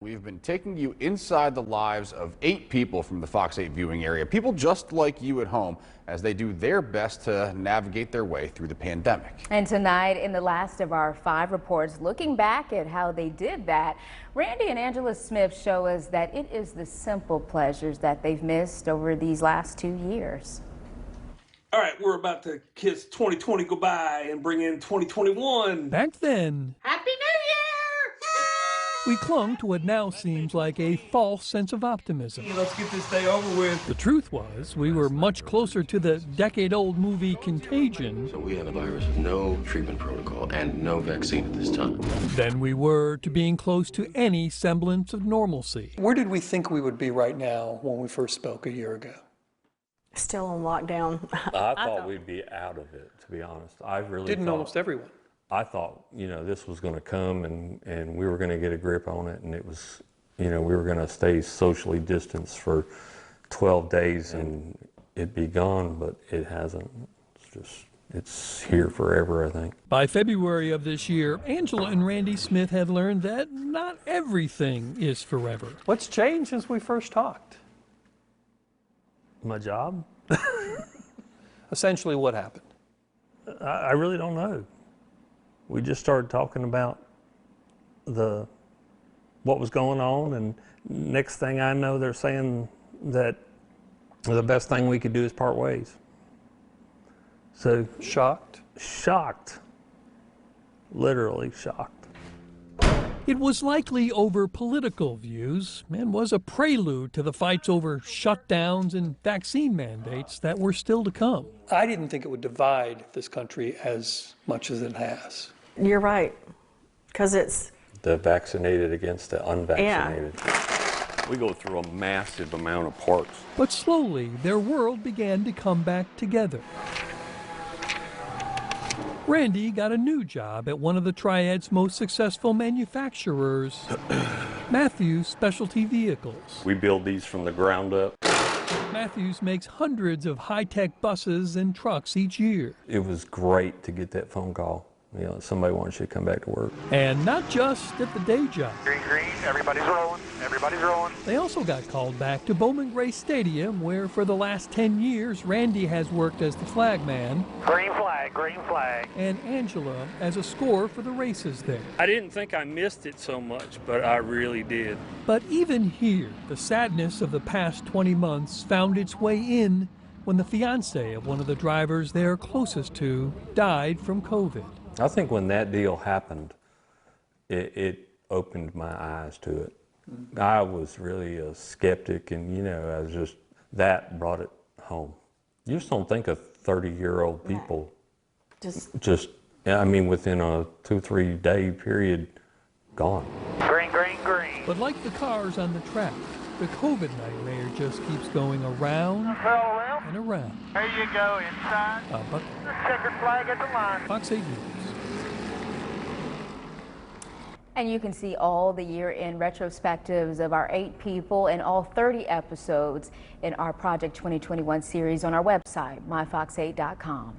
We've been taking you inside the lives of 8 people from the Fox 8 viewing area, people just like you at home, as they do their best to navigate their way through the pandemic. And tonight, in the last of our 5 reports, looking back at how they did that, Randy and Angela Smith show us that it is the simple pleasures that they've missed over these last 2 years. All right, we're about to kiss 2020 goodbye and bring in 2021. Back then, Happy New Year! we clung to what now seems like a false sense of optimism. Let's get this day over with. The truth was, we were much closer to the decade-old movie Contagion So we had a virus with no treatment protocol and no vaccine at this time. than we were to being close to any semblance of normalcy. Where did we think we would be right now when we first spoke a year ago? Still on lockdown. I thought we'd be out of it, to be honest. I really Didn't thought, almost everyone. I thought, this was going to come and we were going to get a grip on it, and it was, we were going to stay socially distanced for 12 days and it'd be gone, but it hasn't. It's here forever, I think. By February of this year, Angela and Randy Smith had learned that not everything is forever. What's changed since we first talked? My job? Essentially, what happened? I really don't know. We just started talking about what was going on, and next thing I know, they're saying that the best thing we could do is part ways. So Shocked? shocked, literally shocked. It was likely over political views and was a prelude to the fights over shutdowns and vaccine mandates that were still to come. I didn't think it would divide this country as much as it has. You're right, because it's, The vaccinated against the unvaccinated. We go through a massive amount of parts. But slowly, their world began to come back together. Randy got a new job at one of the Triad's most successful manufacturers, Matthews Specialty Vehicles. We build these from the ground up. Matthews makes hundreds of high-tech buses and trucks each year. It was great to get that phone call. Somebody wants you to come back to work. And not just at the day job. Green, green, everybody's rolling, everybody's rolling. They also got called back to Bowman Gray Stadium, where for the last 10 years, Randy has worked as the flagman Green flag, and Angela as a scorer for the races there. I didn't think I missed it so much, but I really did. But even here, the sadness of the past 20 months found its way in when the fiancé of one of the drivers they're closest to died from COVID. I think when that deal happened, it opened my eyes to it. I was really a skeptic, and I was that brought it home. You just don't think of 30-year-old people within a 2-3 day period, gone. green, green, green. But like the cars on the track, the COVID nightmare just keeps going around and around. There you go, inside. But The checkered flag at the line. Fox 8 News. And you can see all the year-end retrospectives of our 8 people and all 30 episodes in our Project 2021 series on our website, myfox8.com.